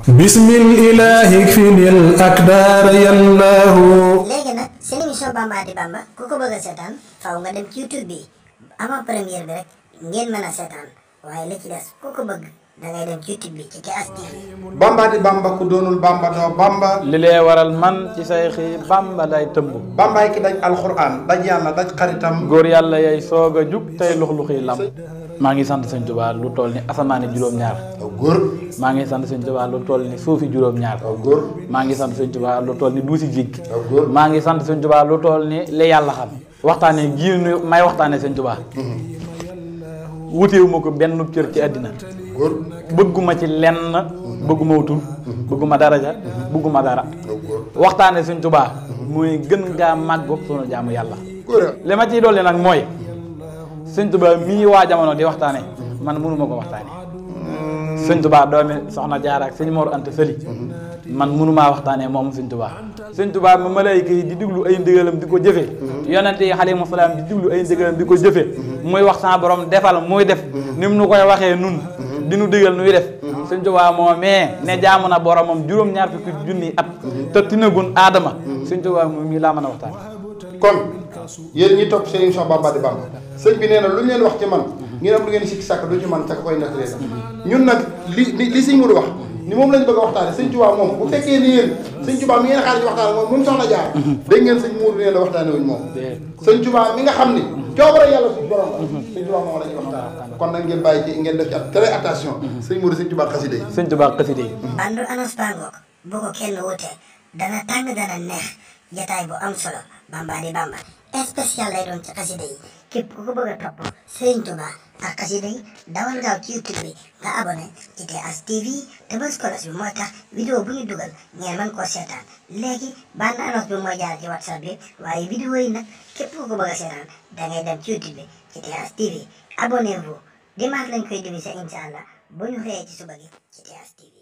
bismillahi finil akbar yallahu. léegi nag seen émission Bamba di Bamba ku ko bëgg a seetaan faaw nga dem ci YouTube bi avant première bi rek ngeen mën a seetaan waaye li ci des ku ko bëgg dangay dem ci YouTube bi ci TS TV. Bamba di Bamba ku doonul Bamba doo Bamba. li lee waral man ci say xii Bamba lay tëmb. Bambaay ki daj alxuraan daj yàlla daj xaritam. góor yàlla yay soog a jug tey lux-luxi lam. maa ngi sant sëñ Tuubaa lu toll ni asamaani juróom-ñaar. aw góor. maa ngi sant sëñ Tuubaa lu toll ni suufi juróom-ñaar. aw góor. maa ngi sant sëñ Tuubaa lu toll ni duusi jig. aw góor. maa ngi sant sëñ Tuubaa lu toll ni li yàlla xam. waxtaane gii nu may waxtaane sëñ Tuubaa. wuteewu ma ko benn cër ci àddina. góor. bëgguma ci lenn. bëgguma wutul. bëgguma daraja. bëgguma dara. aw góor. waxtaane sëñ Tuubaa. muy gën ngaa màgg sunu jaamu yàlla. góor. li ma ciy dolli nag mooy. sëñ Tuubaa mii waa jamono di waxtaane man mënuma ko waxtaane sëñ Tuubaa doomi soxna Jaara ak sëñ Mor Anta Sali man mënumaa waxtaane moom sëñ Tuubaa sëñ Tuubaa ma malayka yi di diglu ay ndigalam di ko jëfe yonente yi alayhimu salaam di diglu ay ndigalam di ko jëfe muy wax sa borom defal muy def ni mu nu koy waxee nun di nu digal nuy def sëñ Tuubaa moo mais ne jaamu na boromam juróom-ñaar fukki junni at te tinagun aadama sëñ Tuubaa moom mii laa mën a waxtaane kon yéen ñi topp seen émission Bamba di Bamba sëñ bi nee na lu ñu leen wax ci man ngeen am lu ngeen sikki sàkk du ci man ca koy nettalee ñun nag li sëñ Modou wax ni moom lañ bëgg a waxtaane sëñ Tuubaa moom bu fekkee ni yéen sëñ Tuubaa mi ngeen xaar ci waxtaane moom soxna jaar dégg ngeen sëñ Modou nee na waxtaane wuñ moom sëñ Tuubaa mi nga xam ni coobare yàlla suñu borom la sëñ Tuubaa moom la ñuy waxtaane kon nag ngeen bàyyi ci ngeen def ci très attention sëñ Modou sëñ Tuubaa xasida yi sëñ Tuubaa xasida yi bandu anas bangook bu ko kenn wute dana tàng dana neex jataay bu am solo Bamba di Bamba spécial lay doon ci xasida yi képp ku ko bëgg a topp Sëriñ Tuubaa ak xasida yi dawal gaaw ci YouTube bi nga abonné ci TS TV te bës kolos bi mooy tax vidéo bu ñu dugal ngeen mën koo seetaan léegi bande annonce bi mooy jaar ci WhatsApp bi waaye vidéo yi nag képp ku ko bëgg a seetaan dangay dem ci YouTube bi ci TS TV abonnez-vous dimanche lañ koy diviser incha allah bu ñu xëyee ci suba gi ci TS TV